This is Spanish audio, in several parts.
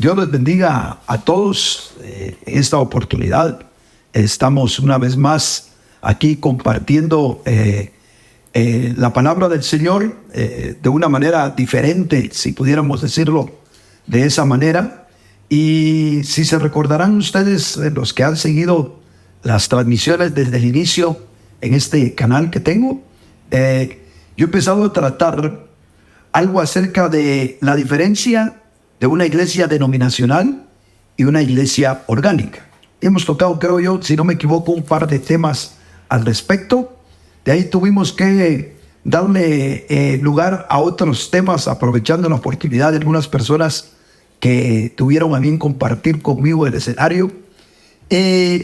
Dios les bendiga a todos en esta oportunidad. Estamos una vez más aquí compartiendo la palabra del Señor de una manera diferente, si pudiéramos decirlo de esa manera. Y si se recordarán ustedes, los que han seguido las transmisiones desde el inicio en este canal que tengo, yo he empezado a tratar algo acerca de la diferencia de una iglesia denominacional y una iglesia orgánica. Hemos tocado, creo yo, si no me equivoco, un par de temas al respecto. De ahí tuvimos que darle lugar a otros temas, aprovechando la oportunidad de algunas personas que tuvieron a bien compartir conmigo el escenario.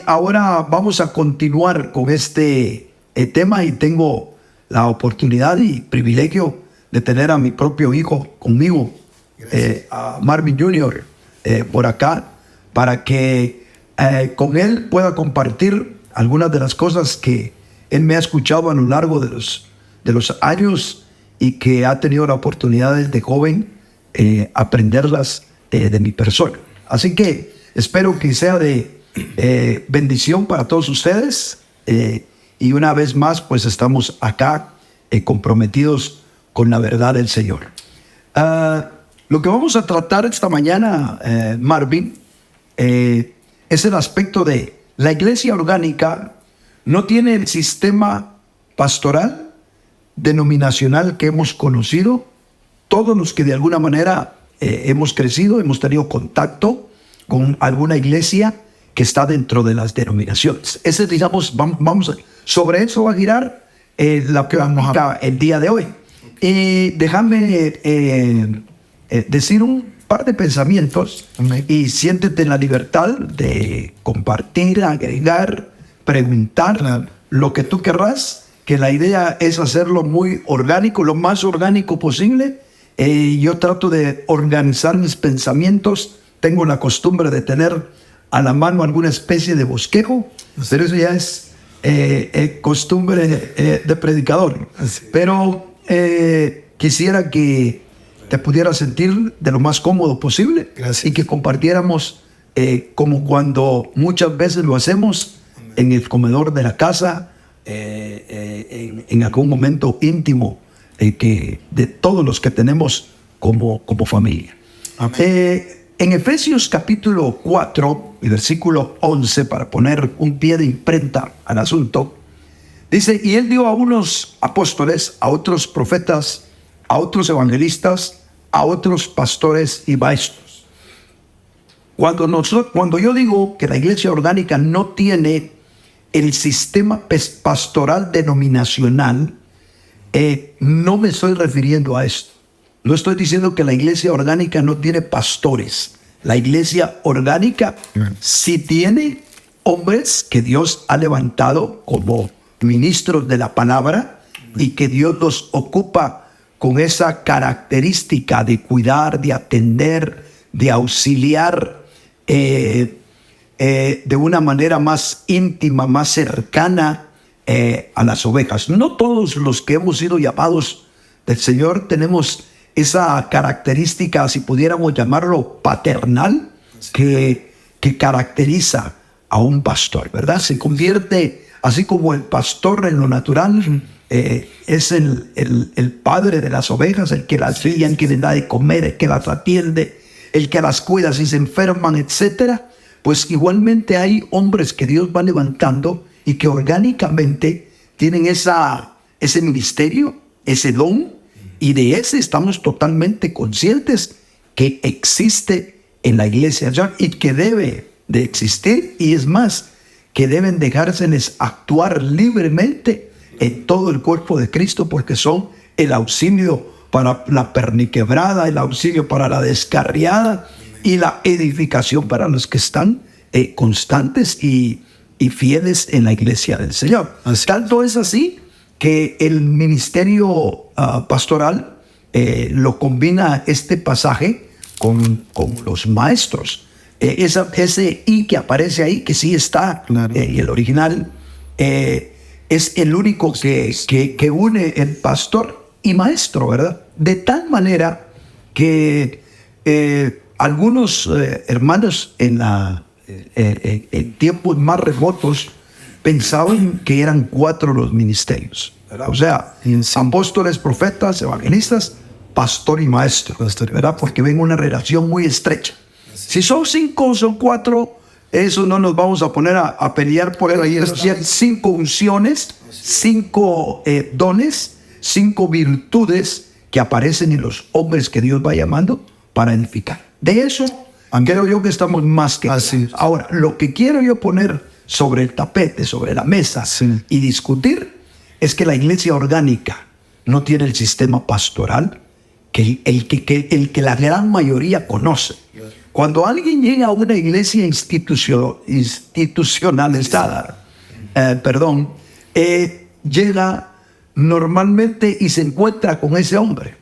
Ahora vamos a continuar con este tema, y tengo la oportunidad y privilegio de tener a mi propio hijo conmigo, a Marvin Jr., por acá, para que con él pueda compartir algunas de las cosas que él me ha escuchado a lo largo de los años y que ha tenido la oportunidad desde joven aprenderlas de mi persona. Así que espero que sea de bendición para todos ustedes, y una vez más pues estamos acá comprometidos con la verdad del Señor. Lo que vamos a tratar esta mañana, Marvin, es el aspecto de la iglesia orgánica. No tiene el sistema pastoral denominacional que hemos conocido. Todos los que de alguna manera hemos crecido, hemos tenido contacto con alguna iglesia que está dentro de las denominaciones. Ese, digamos, sobre eso va a girar lo que vamos a hablar el día de hoy. Déjame decir un par de pensamientos, y siéntete en la libertad de compartir, agregar, preguntar lo que tú querrás, que la idea es hacerlo muy orgánico, lo más orgánico posible. Yo trato de organizar mis pensamientos. Tengo la costumbre de tener a la mano alguna especie de bosquejo, pero eso ya es costumbre de predicador. Pero quisiera que te pudieras sentir de lo más cómodo posible. Gracias. Y que compartiéramos como cuando muchas veces lo hacemos en el comedor de la casa, en algún momento íntimo de todos los que tenemos como familia. En Efesios capítulo 4 y versículo 11, para poner un pie de imprenta al asunto, dice: y él dio a unos apóstoles, a otros profetas, a otros evangelistas, a otros pastores y maestros. Cuando yo digo que la iglesia orgánica no tiene el sistema pastoral denominacional, no me estoy refiriendo a esto. No estoy diciendo que la iglesia orgánica no tiene pastores. La iglesia orgánica sí tiene hombres que Dios ha levantado como ministros de la palabra, y que Dios los ocupa con esa característica de cuidar, de atender, de auxiliar de una manera más íntima, más cercana a las ovejas. No todos los que hemos sido llamados del Señor tenemos esa característica, si pudiéramos llamarlo paternal, que caracteriza a un pastor, ¿verdad? Se convierte, así como el pastor en lo natural es el padre de las ovejas, el que las guía, el que les da de comer, el que las atiende, el que las cuida si se enferman, etc. Pues igualmente hay hombres que Dios va levantando y que orgánicamente tienen ese ministerio, ese don, y de ese estamos totalmente conscientes que existe en la iglesia y que debe de existir, y es más, que deben dejárseles actuar libremente en todo el cuerpo de Cristo, porque son el auxilio para la perniquebrada, el auxilio para la descarriada y la edificación para los que están constantes y fieles en la iglesia del Señor. Tanto es así que el ministerio pastoral lo combina este pasaje con los maestros. Ese "y" que aparece ahí, que sí está, claro, y el original es el único que une el pastor y maestro, ¿verdad? De tal manera que algunos hermanos en tiempos más remotos pensaban que eran 4 los ministerios, ¿verdad? O sea, apóstoles, profetas, evangelistas, pastor y maestro, ¿verdad? Porque ven una relación muy estrecha. Si son 5 o son 4, eso no nos vamos a poner a pelear por él. Hay 5 unciones, 5 dones, 5 virtudes que aparecen en los hombres que Dios va llamando para edificar. De eso creo yo que estamos más que así. Ahora, lo que quiero yo poner sobre el tapete, sobre la mesa y discutir es que la iglesia orgánica no tiene el sistema pastoral que el que la gran mayoría conoce. Cuando alguien llega a una iglesia institucionalizada, llega normalmente y se encuentra con ese hombre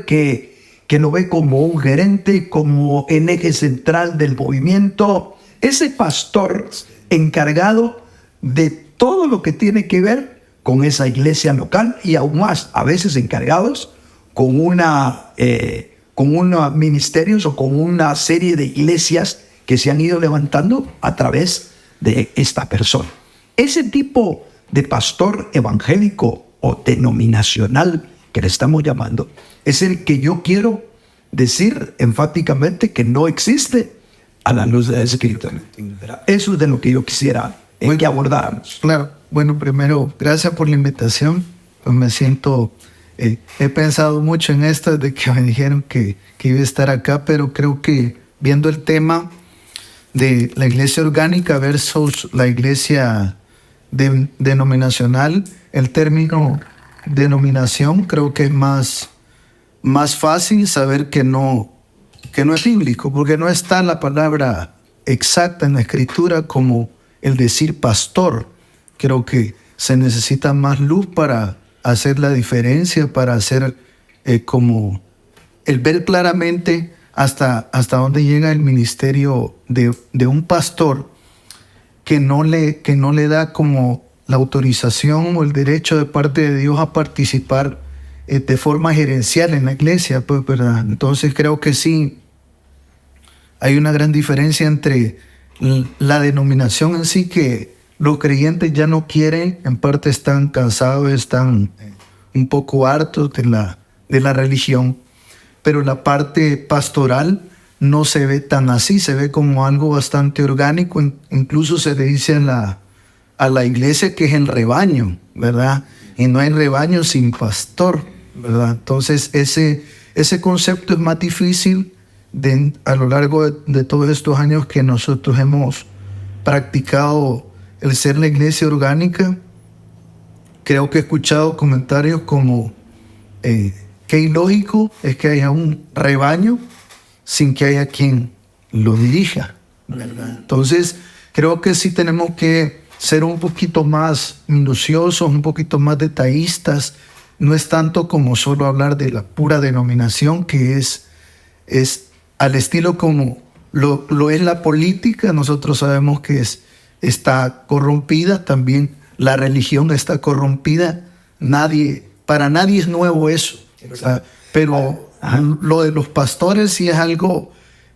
que lo ve como un gerente, como el eje central del movimiento, ese pastor encargado de todo lo que tiene que ver con esa iglesia local y aún más, a veces encargados con unos ministerios o con una serie de iglesias que se han ido levantando a través de esta persona. Ese tipo de pastor evangélico o denominacional que le estamos llamando es el que yo quiero decir enfáticamente que no existe a la luz de la Escritura. Eso es de lo que yo quisiera que abordáramos. Claro. Bueno, primero, gracias por la invitación. Pues me siento... he pensado mucho en esto desde que me dijeron que iba a estar acá, pero creo que viendo el tema de la iglesia orgánica versus la iglesia denominacional, el término denominación creo que es más fácil saber que no es bíblico, porque no está la palabra exacta en la Escritura como el decir pastor. Creo que se necesita más luz para hacer la diferencia, para hacer como el ver claramente hasta dónde llega el ministerio de un pastor que no le da como la autorización o el derecho de parte de Dios a participar de forma gerencial en la iglesia, pues, ¿verdad? Entonces creo que sí hay una gran diferencia entre la denominación en sí, que los creyentes ya no quieren, en parte están cansados, están un poco hartos de la religión, pero la parte pastoral no se ve tan así, se ve como algo bastante orgánico. Incluso se le dice a la iglesia que es el rebaño, ¿verdad? Y no hay rebaño sin pastor, ¿verdad? Entonces ese concepto es más difícil a lo largo de todos estos años que nosotros hemos practicado el ser la iglesia orgánica. Creo que he escuchado comentarios como qué ilógico es que haya un rebaño sin que haya quien lo dirija, ¿verdad? Entonces creo que sí tenemos que ser un poquito más minuciosos, un poquito más detallistas. No es tanto como solo hablar de la pura denominación, que es al estilo como lo es la política. Nosotros sabemos que está corrompida, también la religión está corrompida. Para nadie es nuevo eso, ¿verdad? Pero lo de los pastores sí es algo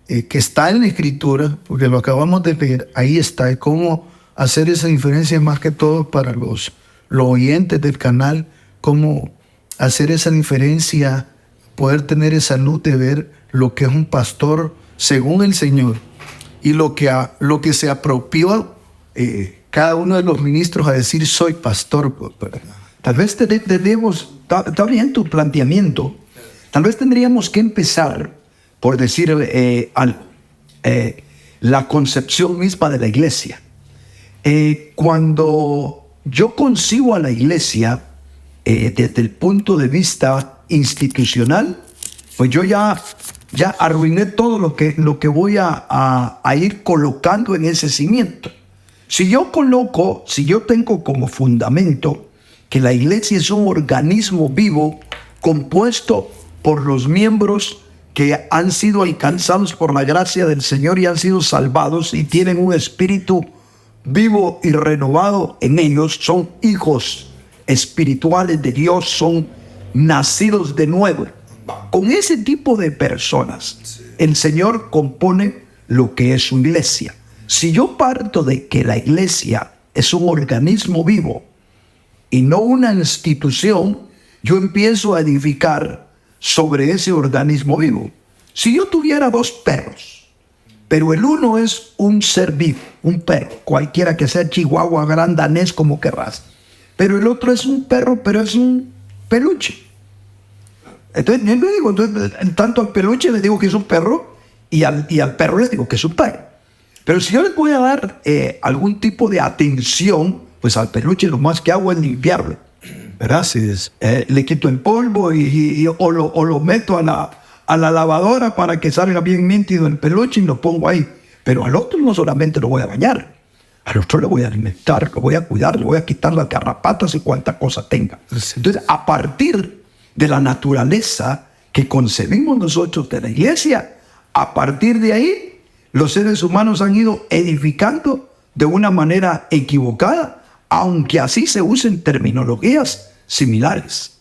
que está en la Escritura, porque lo acabamos de leer, ahí está. Y cómo hacer esa diferencia más que todo para los oyentes del canal, cómo hacer esa diferencia, poder tener esa luz de ver lo que es un pastor según el Señor y lo que se apropió cada uno de los ministros a decir soy pastor. Tal vez tendríamos, está bien tu planteamiento, tal vez tendríamos que empezar por decir la concepción misma de la iglesia. Cuando yo concibo a la iglesia desde el punto de vista institucional, pues yo ya arruiné todo lo que voy a ir colocando en ese cimiento. Si yo tengo como fundamento que la iglesia es un organismo vivo compuesto por los miembros que han sido alcanzados por la gracia del Señor y han sido salvados y tienen un espíritu vivo y renovado en ellos, son hijos espirituales de Dios, son nacidos de nuevo. Con ese tipo de personas, el Señor compone lo que es su iglesia. Si yo parto de que la iglesia es un organismo vivo y no una institución, yo empiezo a edificar sobre ese organismo vivo. Si yo tuviera 2 perros, pero el uno es un ser vivo, un perro, cualquiera que sea, chihuahua, gran danés, como querrás, pero el otro es un perro, pero es un peluche. Entonces, yo le digo, tanto al peluche le digo que es un perro y al perro le digo que es un perro. Pero si yo les voy a dar algún tipo de atención, pues al peluche lo más que hago es limpiarlo, ¿verdad? Así es. Le quito el polvo o lo meto a la lavadora para que salga bien nítido el peluche y lo pongo ahí. Pero al otro no solamente lo voy a bañar, al otro lo voy a alimentar, lo voy a cuidar, le voy a quitar las garrapatas y cuanta cosa tenga. Entonces, a partir de la naturaleza que concebimos nosotros de la iglesia, a partir de ahí, los seres humanos han ido edificando de una manera equivocada, aunque así se usen terminologías similares.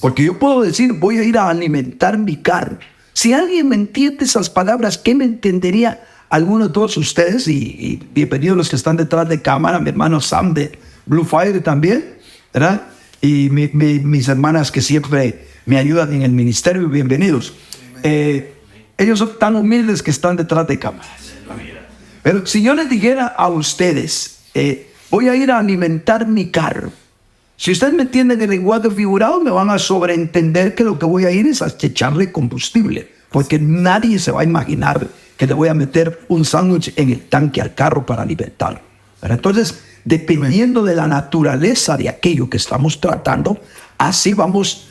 Porque yo puedo decir, voy a ir a alimentar mi carro. Si alguien me entiende esas palabras, ¿qué me entendería alguno de todos ustedes? Y bienvenidos los que están detrás de cámara, mi hermano Sam de Blue Fire también, ¿verdad? Y mis hermanas que siempre me ayudan en el ministerio, bienvenidos. Ellos son tan humildes que están detrás de cámaras. Pero si yo les dijera a ustedes, voy a ir a alimentar mi carro, si ustedes me entienden el lenguaje figurado, me van a sobreentender que lo que voy a ir es a echarle combustible, porque nadie se va a imaginar que le voy a meter un sándwich en el tanque al carro para alimentarlo. Pero entonces, dependiendo de la naturaleza de aquello que estamos tratando, así vamos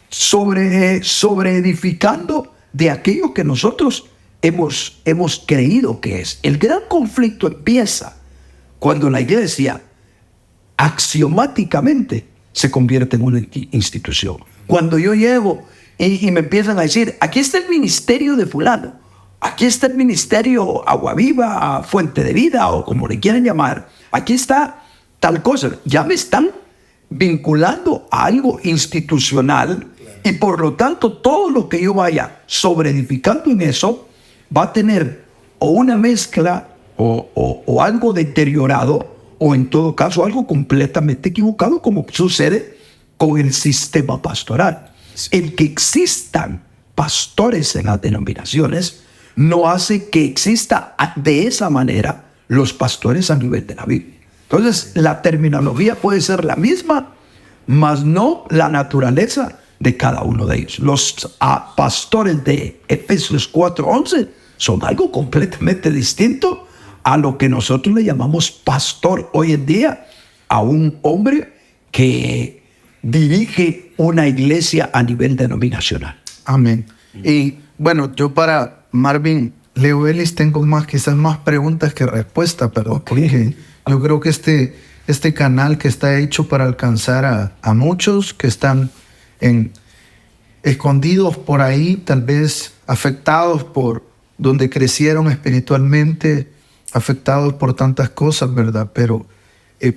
sobre edificando de aquello que nosotros hemos creído que es. El gran conflicto empieza cuando la iglesia axiomáticamente se convierte en una institución. Cuando yo llego y me empiezan a decir, aquí está el ministerio de fulano, aquí está el ministerio Agua Viva, Fuente de Vida, o como le quieran llamar, aquí está tal cosa, ya me están vinculando a algo institucional, y por lo tanto todo lo que yo vaya sobreedificando en eso va a tener o una mezcla o algo deteriorado, o en todo caso algo completamente equivocado, como sucede con el sistema pastoral. El que existan pastores en las denominaciones no hace que exista de esa manera los pastores a nivel de la Biblia. Entonces, la terminología puede ser la misma, mas no la naturaleza de cada uno de ellos. Los pastores de Efesios 4:11 son algo completamente distinto a lo que nosotros le llamamos pastor hoy en día, a un hombre que dirige una iglesia a nivel denominacional. Amén. Y bueno, yo para Marvin Leo Ellis tengo quizás más preguntas que respuestas, pero porque yo creo que este canal que está hecho para alcanzar a muchos que están escondidos por ahí, tal vez afectados por donde crecieron espiritualmente, afectados por tantas cosas, ¿verdad? Pero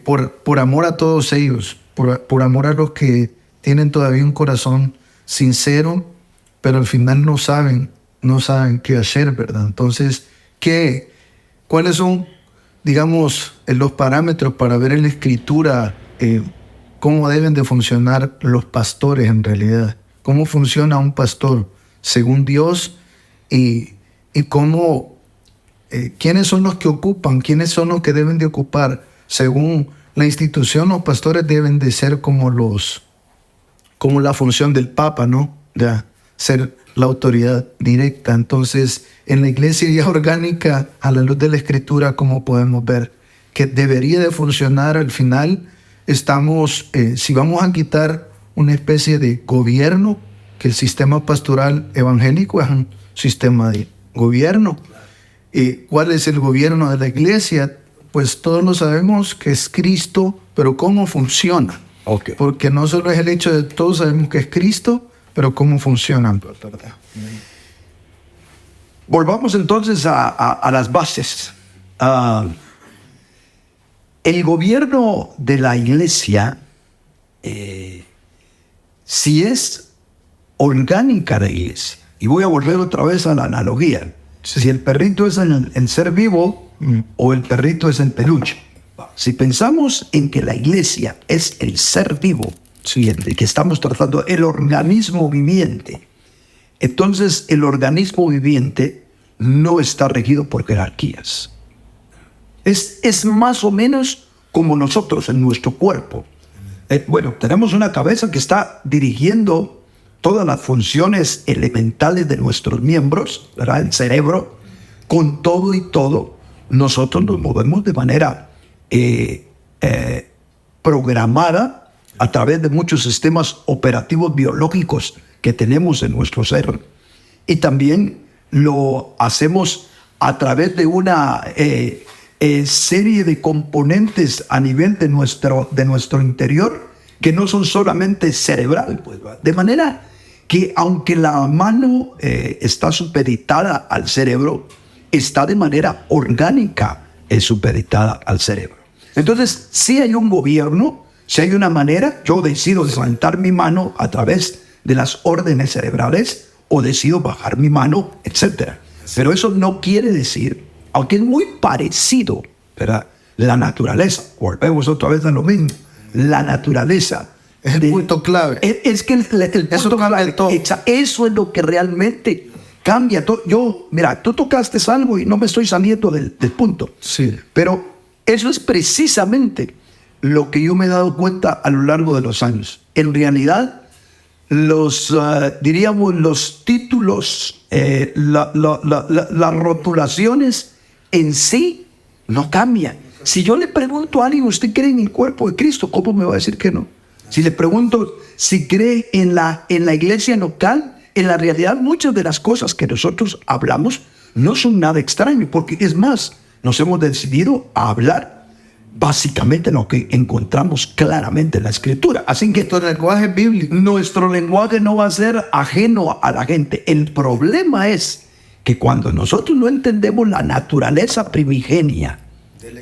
por amor a todos ellos, por amor a los que tienen todavía un corazón sincero, pero al final no saben qué hacer, ¿verdad? Entonces, ¿cuáles son, digamos, los parámetros para ver en la Escritura cómo deben de funcionar los pastores en realidad? ¿Cómo funciona un pastor según Dios y cómo... ¿quiénes son los que ocupan? ¿Quiénes son los que deben de ocupar? Según la institución, los pastores deben de ser como la función del Papa, ¿no? De ser la autoridad directa. Entonces, en la iglesia ya orgánica, a la luz de la Escritura, como podemos ver, que debería de funcionar al final, si vamos a quitar una especie de gobierno, que el sistema pastoral evangélico es un sistema de gobierno. ¿Cuál es el gobierno de la iglesia? Pues todos lo sabemos que es Cristo, pero ¿cómo funciona? Okay. Porque no solo es el hecho de todos sabemos que es Cristo, pero ¿cómo funciona? ¿Verdad? Volvamos entonces a las bases. El gobierno de la iglesia si es orgánica la iglesia, y voy a volver otra vez a la analogía, si el perrito es en ser vivo o el perrito es en peluche. Si pensamos en que la iglesia es el ser vivo, el que estamos tratando, el organismo viviente, entonces el organismo viviente no está regido por jerarquías. Es más o menos como nosotros en nuestro cuerpo. Tenemos una cabeza que está dirigiendo todas las funciones elementales de nuestros miembros, ¿verdad? El cerebro, con todo y todo, nosotros nos movemos de manera programada a través de muchos sistemas operativos biológicos que tenemos en nuestro ser. Y también lo hacemos a través de una serie de componentes a nivel de nuestro interior que no son solamente cerebral. Pues, de manera que aunque la mano está supeditada al cerebro, está de manera orgánica supeditada al cerebro. Entonces, si hay un gobierno, si hay una manera, yo decido levantar mi mano a través de las órdenes cerebrales o decido bajar mi mano, etc. Pero eso no quiere decir, aunque es muy parecido, ¿verdad? La naturaleza, volvemos otra vez a lo mismo, la naturaleza. Es el punto clave. Es que el punto clave, todo. Eso es lo que realmente cambia todo. Mira, tú tocaste algo y no me estoy saliendo del punto. Sí. Pero eso es precisamente lo que yo me he dado cuenta a lo largo de los años. En realidad, los títulos, las rotulaciones en sí no cambian. Si yo le pregunto a alguien, ¿usted cree en el cuerpo de Cristo? ¿Cómo me va a decir que no? Si le pregunto si cree en la iglesia local, en la realidad muchas de las cosas que nosotros hablamos no son nada extraño, porque es más, nos hemos decidido a hablar básicamente lo que encontramos claramente en la Escritura. Así que nuestro lenguaje bíblico, nuestro lenguaje no va a ser ajeno a la gente. El problema es que cuando nosotros no entendemos la naturaleza primigenia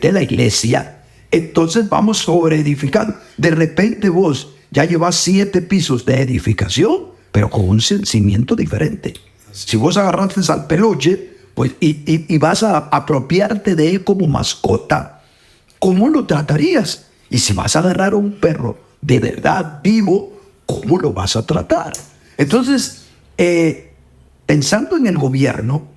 de la iglesia, entonces vamos sobreedificando. De repente vos ya llevas 7 pisos de edificación, pero con un cimiento diferente. Si vos agarraste al peluche, pues, y vas a apropiarte de él como mascota, ¿cómo lo tratarías? Y si vas a agarrar a un perro de verdad vivo, ¿cómo lo vas a tratar? Entonces, pensando en el gobierno,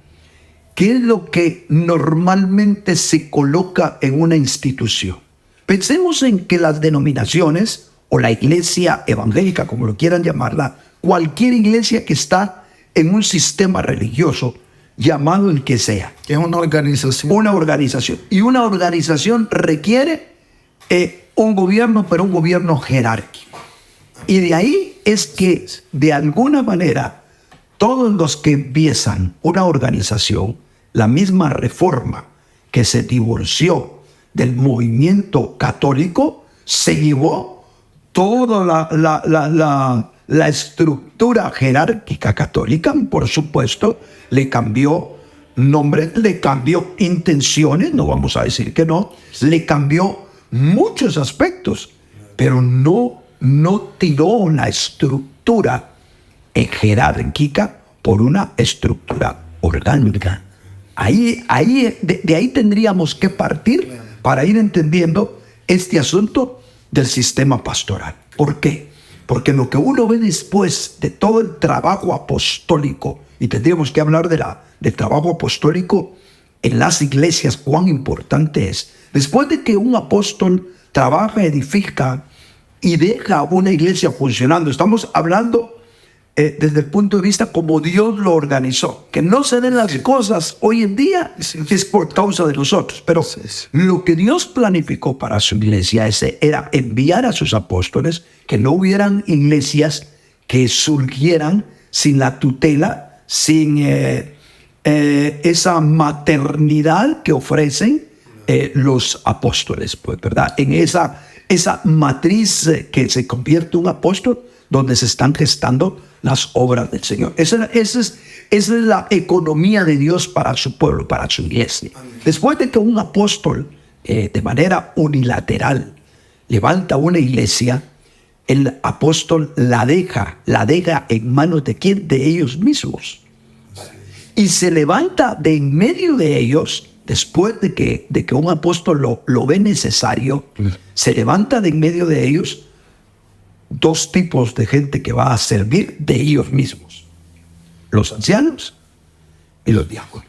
¿qué es lo que normalmente se coloca en una institución? Pensemos en que las denominaciones, o la iglesia evangélica, como lo quieran llamarla, cualquier iglesia que está en un sistema religioso, llamado el que sea. Es una organización. Una organización. Y una organización requiere un gobierno, pero un gobierno jerárquico. Y de ahí es que, de alguna manera, todos los que empiezan una organización, la misma Reforma que se divorció del movimiento católico, se llevó toda la estructura jerárquica católica, por supuesto, le cambió nombre, le cambió intenciones, no vamos a decir que no, le cambió muchos aspectos, pero no tiró la estructura jerárquica por una estructura orgánica. De ahí tendríamos que partir para ir entendiendo este asunto del sistema pastoral. ¿Por qué? Porque lo que uno ve después de todo el trabajo apostólico, y tendríamos que hablar del trabajo apostólico en las iglesias, cuán importante es. Después de que un apóstol trabaja, edifica y deja una iglesia funcionando, estamos hablando desde el punto de vista como Dios lo organizó. Que no se den las cosas hoy en día es por causa de nosotros. Pero lo que Dios planificó para su iglesia era enviar a sus apóstoles, que no hubieran iglesias que surgieran sin la tutela, sin esa maternidad que ofrecen los apóstoles, pues, ¿verdad? En esa matriz que se convierte un apóstol, donde se están gestando las obras del Señor. Esa es la economía de Dios para su pueblo, para su iglesia. Después de que un apóstol, de manera unilateral, levanta una iglesia, el apóstol la deja en manos de ¿quién? De ellos mismos. Y se levanta de en medio de ellos, después de que un apóstol lo ve necesario, se levanta de en medio de ellos dos tipos de gente que va a servir de ellos mismos: los ancianos y los diáconos.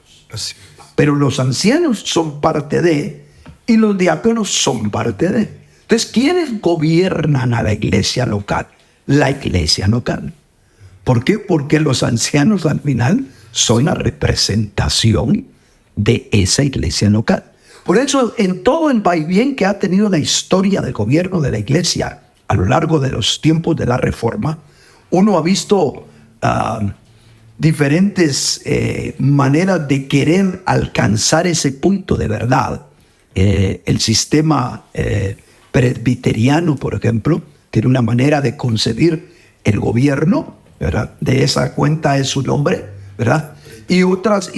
Pero los ancianos son parte de, y los diáconos son parte de. Entonces, ¿quiénes gobiernan a la iglesia local? La iglesia local. ¿Por qué? Porque los ancianos al final son la representación de esa iglesia local. Por eso, en todo el vaivén que ha tenido la historia del gobierno de la iglesia a lo largo de los tiempos de la Reforma, uno ha visto diferentes maneras de querer alcanzar ese punto de verdad. El sistema presbiteriano, por ejemplo, tiene una manera de concebir el gobierno, ¿verdad? De esa cuenta es su nombre, ¿verdad? Y otras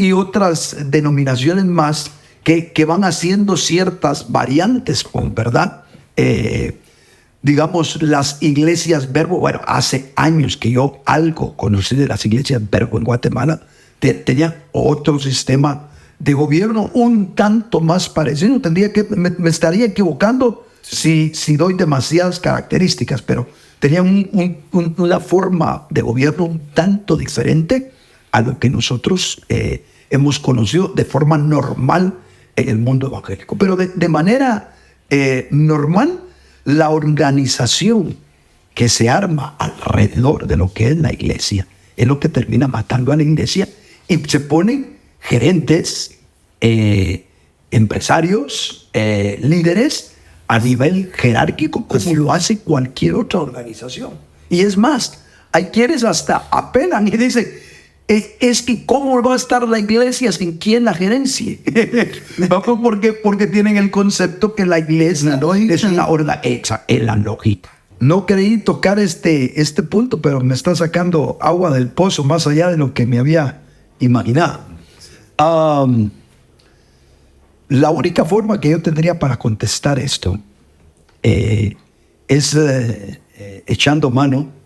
denominaciones más que van haciendo ciertas variantes, ¿verdad? Digamos, las iglesias Verbo, bueno, hace años que yo algo conocí de las iglesias Verbo en Guatemala, tenían otro sistema de gobierno un tanto más parecido. Me estaría equivocando si doy demasiadas características, pero tenían una forma de gobierno un tanto diferente a lo que nosotros hemos conocido de forma normal en el mundo evangélico. Pero de manera normal, la organización que se arma alrededor de lo que es la iglesia es lo que termina matando a la iglesia, y se ponen gerentes, empresarios, líderes a nivel jerárquico, como lo hace cualquier otra organización. Y es más, hay quienes hasta apelan y dicen: es que ¿cómo va a estar la iglesia sin quien la gerencie? Porque tienen el concepto que la iglesia es una orden hecha en la lógica. No creí tocar este punto, pero me está sacando agua del pozo más allá de lo que me había imaginado. La única forma que yo tendría para contestar esto es echando mano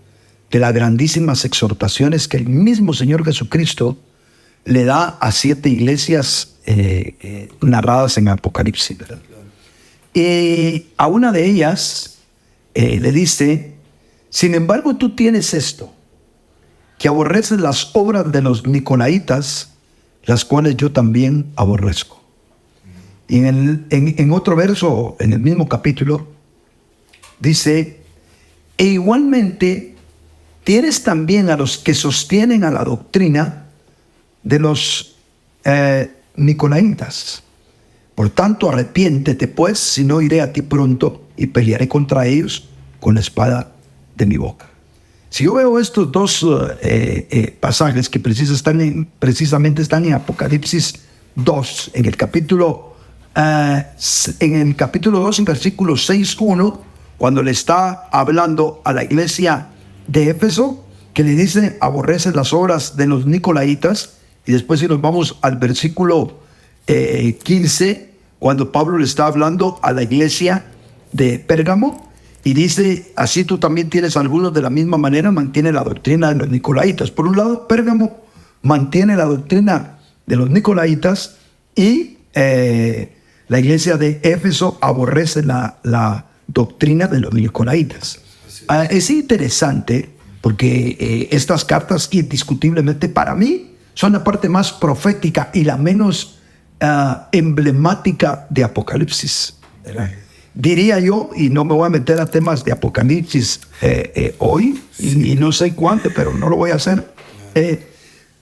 de las grandísimas exhortaciones que el mismo Señor Jesucristo le da a 7 iglesias narradas en Apocalipsis, ¿verdad? A una de ellas le dice: sin embargo, tú tienes esto, que aborreces las obras de los nicolaitas, las cuales yo también aborrezco. Y en otro verso, en el mismo capítulo, dice: e igualmente tienes también a los que sostienen a la doctrina de los nicolaitas. Por tanto, arrepiéntete, pues, si no iré a ti pronto y pelearé contra ellos con la espada de mi boca. Si yo veo estos dos pasajes que precisamente están en Apocalipsis 2, en el capítulo 2, en versículo 6:1, cuando le está hablando a la iglesia de Éfeso, que le dice: aborrece las obras de los nicolaitas. Y después, si nos vamos al versículo 15, cuando Pablo le está hablando a la iglesia de Pérgamo, y dice: así tú también tienes algunos de la misma manera, mantiene la doctrina de los nicolaitas. Por un lado, Pérgamo mantiene la doctrina de los nicolaitas, y la iglesia de Éfeso aborrece la doctrina de los nicolaitas. Es interesante porque estas cartas, indiscutiblemente para mí, son la parte más profética y la menos emblemática de Apocalipsis. Diría yo, y no me voy a meter a temas de Apocalipsis hoy, y no sé cuánto, pero no lo voy a hacer.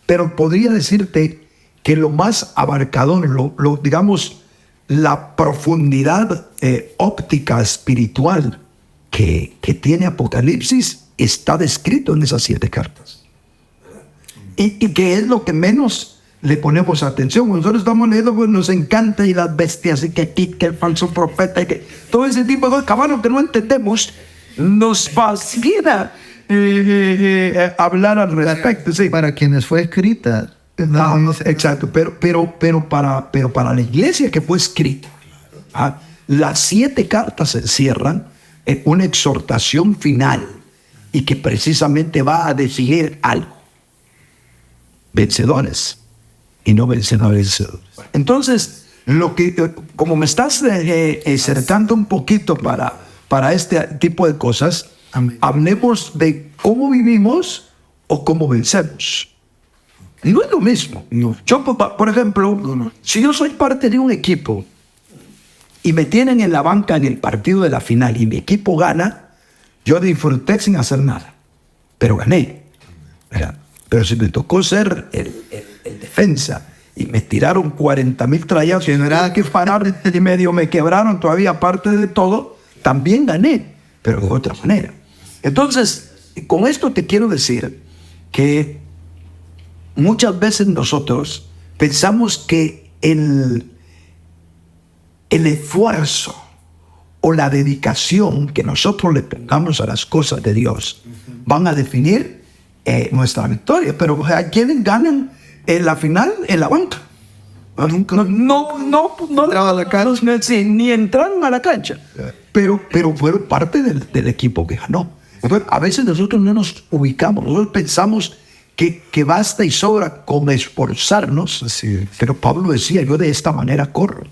Pero podría decirte que lo más abarcador, digamos, la profundidad óptica espiritual que tiene Apocalipsis está descrito en esas 7 cartas. Y que es lo que menos le ponemos atención. Cuando nosotros estamos leyendo, pues nos encanta, y las bestias, y que el falso profeta, y que todo ese tipo de cosas, cabrón, que no entendemos, nos fascina hablar al respecto. Sí. Para quienes fue escrita. Exacto, pero para la iglesia que fue escrita, las 7 cartas encierran una exhortación final y que precisamente va a decidir algo. Vencedores y no vencedores. Entonces, como me estás acercando un poquito para este tipo de cosas, Amén. Hablemos de cómo vivimos o cómo vencemos. Y no es lo mismo. No. Yo, por ejemplo, No. si yo soy parte de un equipo y me tienen en la banca en el partido de la final y mi equipo gana, yo disfruté sin hacer nada, pero gané, ¿verdad? Pero si me tocó ser el defensa y me tiraron 40,000 trayazos y no era nada que parar y medio me quebraron todavía, aparte de todo, también gané, pero de otra manera. Entonces, con esto te quiero decir que muchas veces nosotros pensamos que el esfuerzo o la dedicación que nosotros le pongamos a las cosas de Dios van a definir nuestra victoria. Pero ¿a quiénes ganan en la final? En la banca. No entraban a la cancha, ni entraron a la cancha. Pero fueron parte del equipo que ganó. Entonces, a veces nosotros no nos ubicamos, nosotros pensamos que basta y sobra con esforzarnos. Así es. Pero Pablo decía, yo de esta manera corro.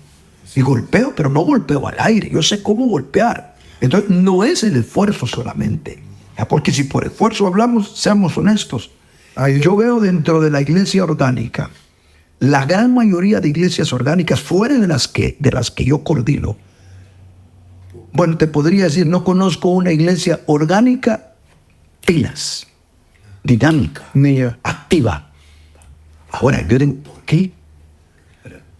Y golpeo, pero no golpeo al aire. Yo sé cómo golpear. Entonces, no es el esfuerzo solamente. Porque si por esfuerzo hablamos, seamos honestos. Yo veo dentro de la iglesia orgánica, la gran mayoría de iglesias orgánicas, fuera de las que yo coordino, bueno, te podría decir, no conozco una iglesia orgánica, pilas, dinámica, activa. Ahora, ¿por qué?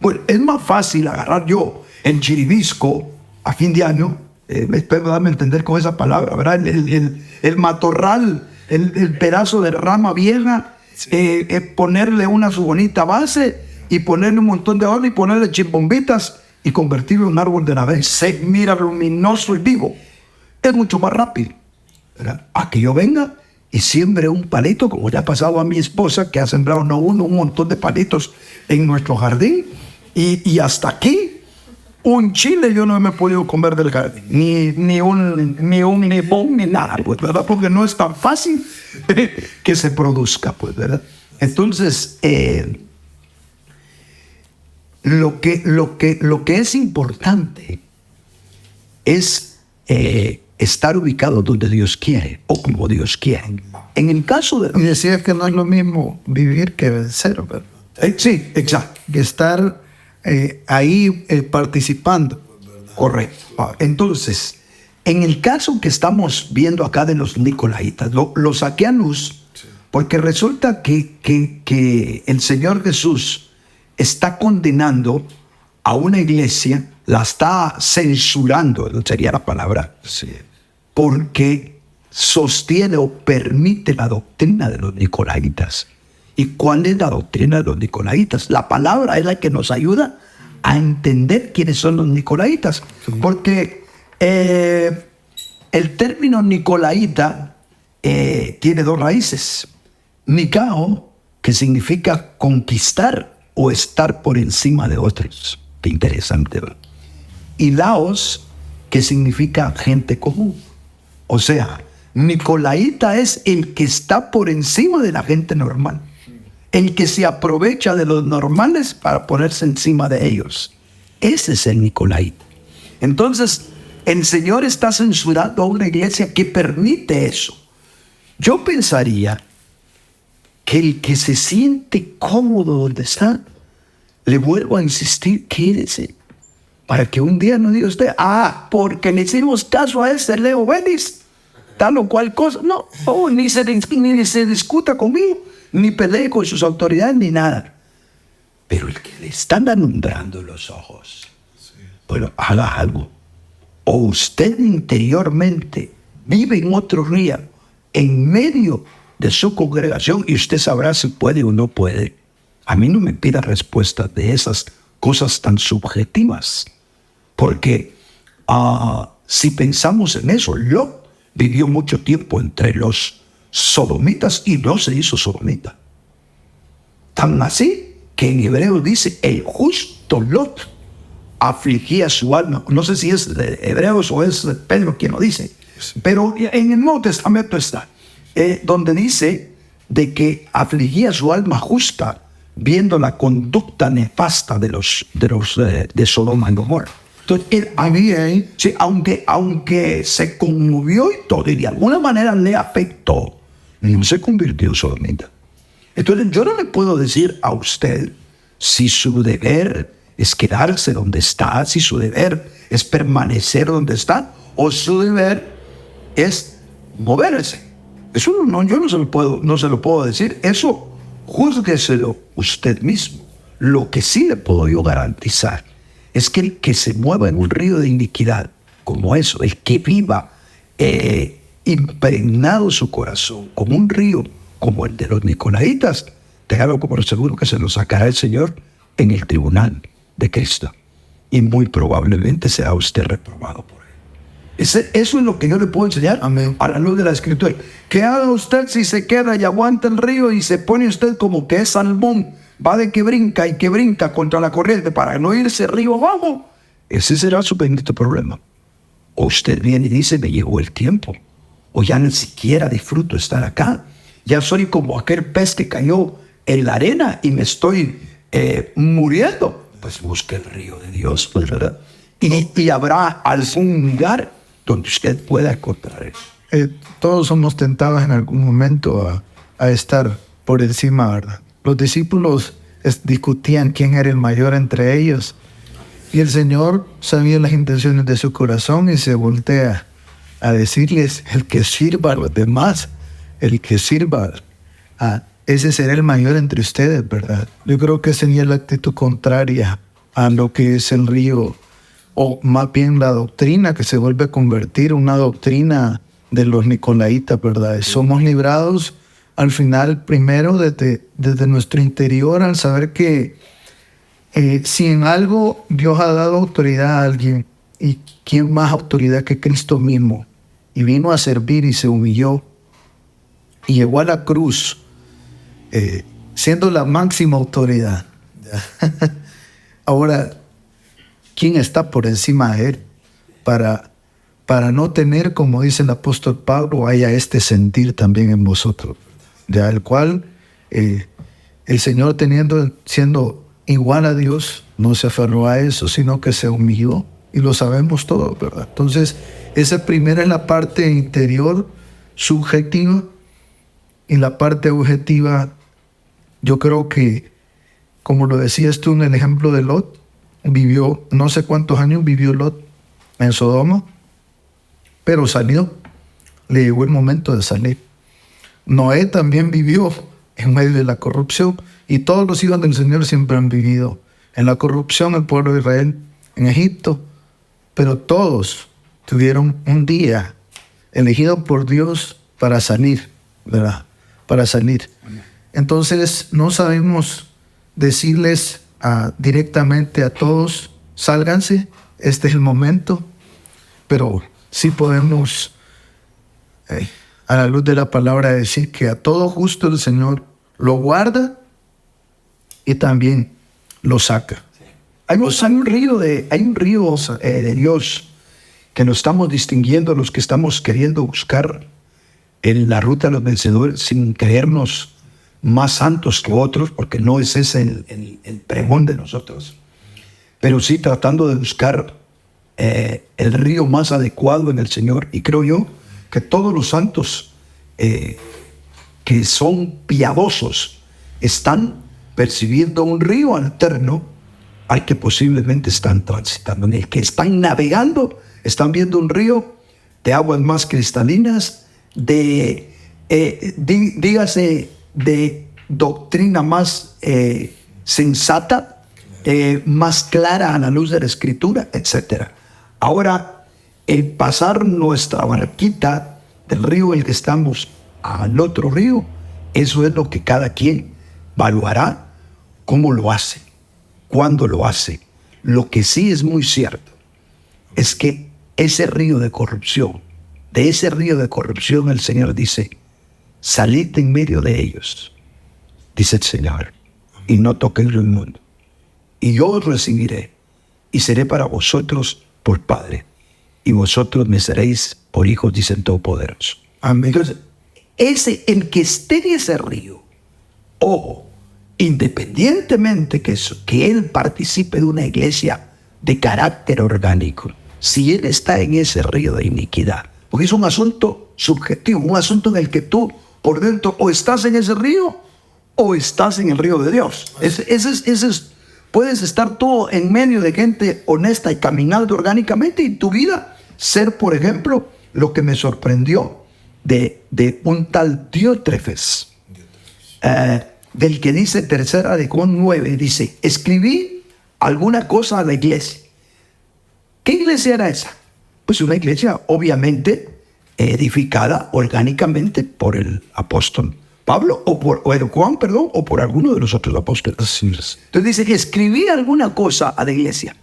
Bueno, es más fácil agarrar yo el chiribisco a fin de año, espero darme a entender con esa palabra, ¿verdad? El matorral, el pedazo de rama vieja, ponerle una su bonita base y ponerle un montón de oro y ponerle chimbombitas y convertirlo en un árbol de Navidad. Se mira luminoso y vivo. Es mucho más rápido, ¿verdad? A que yo venga y siembre un palito, como ya ha pasado a mi esposa, que ha sembrado no uno, un montón de palitos en nuestro jardín. Y hasta aquí, un chile yo no me he podido comer del jardín. Ni un limón, ni nada, pues, ¿verdad? Porque no es tan fácil que se produzca, pues, ¿verdad? Entonces, lo que es importante es estar ubicado donde Dios quiere o como Dios quiere. En el caso de... Y decías que no es lo mismo vivir que vencer, ¿verdad? Sí, exacto. Que estar ahí participando. Correcto. Entonces, en el caso que estamos viendo acá de los nicolaitas, lo saqué a luz porque resulta que el Señor Jesús está condenando a una iglesia, la está censurando, sería la palabra, porque sostiene o permite la doctrina de los nicolaitas. ¿Y cuál es la doctrina de los nicolaitas? La palabra es la que nos ayuda a entender quiénes son los nicolaitas. Sí. Porque el término nicolaita tiene dos raíces. Nikao, que significa conquistar o estar por encima de otros. Qué interesante, ¿verdad? Y laos, que significa gente común. O sea, nicolaita es el que está por encima de la gente normal. El que se aprovecha de los normales para ponerse encima de ellos. Ese es el nicolaita. Entonces, el Señor está censurando a una iglesia que permite eso. Yo pensaría que el que se siente cómodo donde está, le vuelvo a insistir, quédese. Para que un día no diga usted, porque le hicimos caso a ese Leo Vélez, tal o cual cosa. No, ni se discuta conmigo, ni pelee con sus autoridades, ni nada. Pero el que le están alumbrando los ojos, bueno, haga algo. O usted interiormente vive en otro día, en medio de su congregación, y usted sabrá si puede o no puede. A mí no me pida respuestas de esas cosas tan subjetivas. Porque si pensamos en eso, Lot vivió mucho tiempo entre los sodomitas y no se hizo sodomita. Tan así que en hebreo dice el justo Lot. afligía su alma. No sé si es de Hebreos o es de Pedro quien lo dice, pero en el Nuevo Testamento está, donde dice de que afligía su alma justa viendo la conducta nefasta de Sodoma y Gomorra. Entonces, sí, aunque se conmovió y todo, y de alguna manera le afectó, no se convirtió solamente. Entonces, yo no le puedo decir a usted si su deber es quedarse donde está, si su deber es permanecer donde está, o su deber es moverse. Eso no, yo no se lo puedo decir. Eso júzgueselo usted mismo. Lo que sí le puedo yo garantizar es que el que se mueva en un río de iniquidad como eso, el que viva impregnado su corazón como un río como el de los nicolaitas, téngalo por seguro que se lo sacará el Señor en el tribunal de Cristo. Y muy probablemente será usted reprobado por él. Eso es lo que yo le puedo enseñar. Amén. A la luz de la Escritura. ¿Qué haga usted si se queda y aguanta el río y se pone usted como que es salmón? Va de que brinca y que brinca contra la corriente para no irse río abajo. Ese será su bendito problema. O usted viene y dice, me llegó el tiempo. O ya ni siquiera disfruto estar acá. Ya soy como aquel pez que cayó en la arena y me estoy muriendo. Pues busque el río de Dios, pues, ¿verdad? Y habrá algún lugar donde usted pueda encontrar eso. Todos somos tentados en algún momento a estar por encima, ¿verdad? Los discípulos discutían quién era el mayor entre ellos. Y el Señor sabía las intenciones de su corazón y se voltea a decirles, el que sirva a los demás, el que sirva, ese será el mayor entre ustedes, ¿verdad? Yo creo que sería la actitud contraria a lo que es el río, o más bien la doctrina que se vuelve a convertir en una doctrina de los nicolaitas, ¿verdad? Somos librados al final, primero, desde nuestro interior, al saber que si en algo Dios ha dado autoridad a alguien, y quién más autoridad que Cristo mismo, y vino a servir y se humilló, y llegó a la cruz, siendo la máxima autoridad. Ahora, ¿quién está por encima de él? Para no tener, como dice el apóstol Pablo, haya este sentir también en vosotros, ya el cual el Señor siendo igual a Dios, no se aferró a eso, sino que se humilló, y lo sabemos todo, ¿verdad? Entonces, esa primera es la parte interior, subjetiva, y la parte objetiva, yo creo que, como lo decías tú en el ejemplo de Lot, vivió, no sé cuántos años vivió Lot en Sodoma, pero salió, le llegó el momento de salir. Noé también vivió en medio de la corrupción, y todos los hijos del Señor siempre han vivido en la corrupción, el pueblo de Israel en Egipto, pero todos tuvieron un día elegido por Dios para salir, ¿verdad? Para salir. Entonces no sabemos decirles directamente a todos, sálganse, este es el momento, pero sí podemos, a la luz de la palabra, decir que a todo justo el Señor lo guarda y también lo saca. Hay un río de Dios que nos estamos distinguiendo, los que estamos queriendo buscar en la ruta de los vencedores sin creernos más santos que otros, porque no es ese el pregón de nosotros, pero sí tratando de buscar el río más adecuado en el Señor. Y creo yo que todos los santos que son piadosos están percibiendo un río alterno al que posiblemente están transitando, en el que están navegando, están viendo un río de aguas más cristalinas, dígase, de doctrina más sensata, más clara a la luz de la Escritura, etc. Ahora, el pasar nuestra barquita del río en el que estamos al otro río, eso es lo que cada quien evaluará cómo lo hace, cuándo lo hace. Lo que sí es muy cierto es que ese río de corrupción, de ese río de corrupción, el Señor dice, salid en medio de ellos, dice el Señor, y no toquéis lo inmundo, y yo os recibiré y seré para vosotros por Padre, y vosotros me seréis por hijos, dice el Todopoderoso. Amén. Entonces, el que esté en ese río, ojo, independientemente que él participe de una iglesia de carácter orgánico, si él está en ese río de iniquidad, porque es un asunto subjetivo, un asunto en el que tú por dentro o estás en ese río o estás en el río de Dios. Puedes estar tú en medio de gente honesta y caminando orgánicamente, y tu vida ser, por ejemplo, lo que me sorprendió de un tal Diótrefes, del que dice tercera de Juan 9, dice, escribí alguna cosa a la iglesia. ¿Qué iglesia era esa? Pues una iglesia obviamente edificada orgánicamente por el apóstol Pablo, o por Juan, o por alguno de los otros apóstoles. Entonces dice que escribí alguna cosa a la iglesia,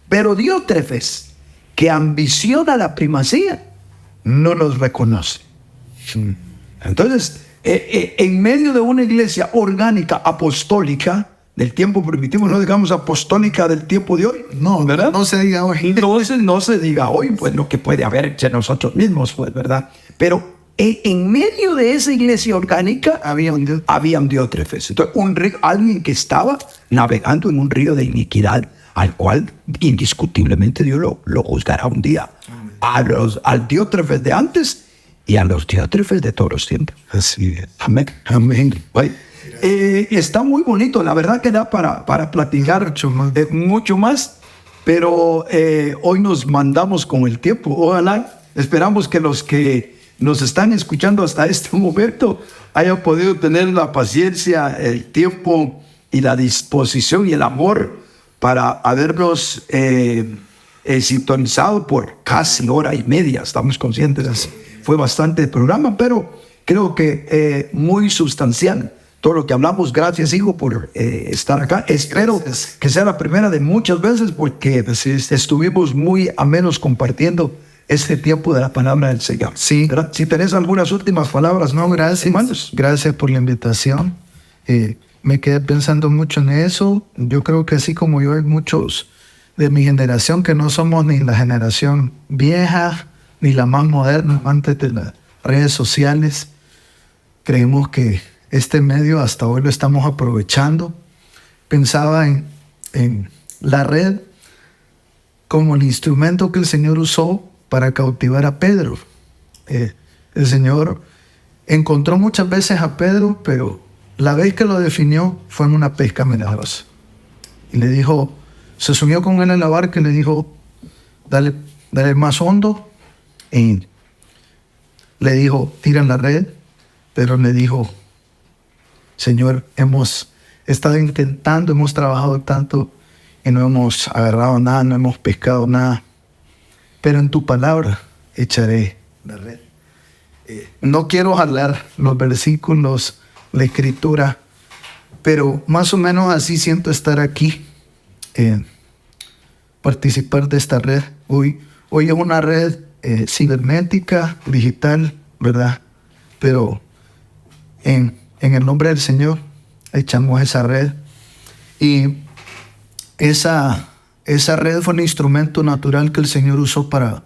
pero Diótrefes, que ambiciona la primacía, no los reconoce. Entonces, en medio de una iglesia orgánica, apostólica, del tiempo primitivo, no digamos apostólica del tiempo de hoy, No, ¿verdad? no se diga hoy. No se diga hoy, pues lo que puede haber entre nosotros mismos, pues, ¿verdad? Pero en medio de esa iglesia orgánica había un Diótrefes. Entonces, alguien que estaba navegando en un río de iniquidad, al cual indiscutiblemente Dios lo juzgará un día. Al Diótrefes de antes y a los Diótrefes de todos los tiempos. Así es. Amén. Amén. Está muy bonito, la verdad que da para platicar mucho más, pero hoy nos mandamos con el tiempo. Ojalá, esperamos que los que nos están escuchando hasta este momento hayan podido tener la paciencia, el tiempo y la disposición y el amor para habernos sintonizado por casi hora y media. Estamos conscientes, fue bastante el programa, pero creo que muy sustancial todo lo que hablamos. Gracias, hijo, por estar acá. Espero que sea la primera de muchas veces, porque estuvimos muy amenos compartiendo este tiempo de la palabra del Señor. Sí. ¿Verdad? Si tenés algunas últimas palabras. No, gracias. Hermanos. Gracias por la invitación. Me quedé pensando mucho en eso. Yo creo que así como yo, hay muchos de mi generación que no somos ni la generación vieja ni la más moderna antes de las redes sociales. Creemos que este medio hasta hoy lo estamos aprovechando. Pensaba en la red como el instrumento que el Señor usó para cautivar a Pedro. El Señor encontró muchas veces a Pedro, pero la vez que lo definió fue en una pesca milagrosa. Y le dijo, se subió con él en la barca y le dijo, dale más hondo. Y le dijo, tira la red. Pero le dijo, Señor, hemos estado intentando, hemos trabajado tanto y no hemos agarrado nada, no hemos pescado nada. Pero en tu palabra echaré la red. No quiero jalar los versículos, la escritura, pero más o menos así siento estar aquí, participar de esta red. Hoy es una red cibernética, digital, ¿verdad? Pero en el nombre del Señor echamos esa red. Y esa red fue un instrumento natural que el Señor usó para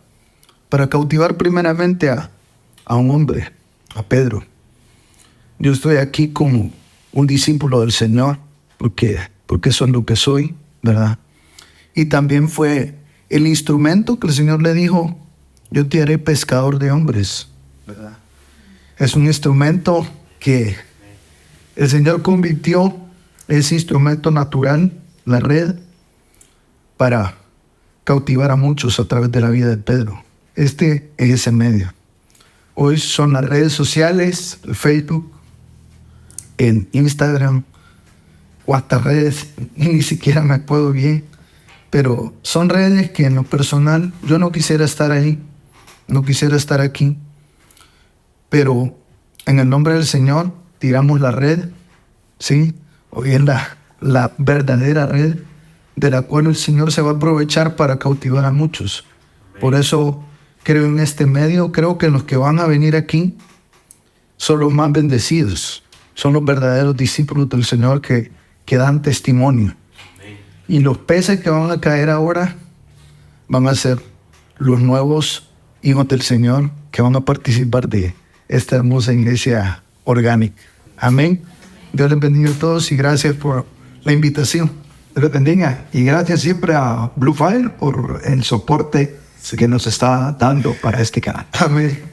cautivar primeramente a un hombre, a Pedro. Yo estoy aquí como un discípulo del Señor, porque soy lo que soy, ¿verdad? Y también fue el instrumento que el Señor le dijo, yo te haré pescador de hombres, ¿verdad? Es un instrumento que el Señor convirtió, ese instrumento natural, la red, para cautivar a muchos a través de la vida de Pedro. Este es ese medio. Hoy son las redes sociales, Facebook, en Instagram, o hasta redes, ni siquiera me acuerdo bien, pero son redes que en lo personal yo no quisiera estar ahí, no quisiera estar aquí, pero en el nombre del Señor tiramos la red, ¿sí? Hoy es la verdadera red de la cual el Señor se va a aprovechar para cautivar a muchos. Por eso creo en este medio, creo que los que van a venir aquí son los más bendecidos, son los verdaderos discípulos del Señor que dan testimonio. Y los peces que van a caer ahora van a ser los nuevos hijos del Señor que van a participar de esta hermosa iglesia orgánica. Amén. Dios les bendiga a todos y gracias por la invitación. Dios les bendiga. Y gracias siempre a Blue Fire por el soporte que nos está dando para este canal. Amén.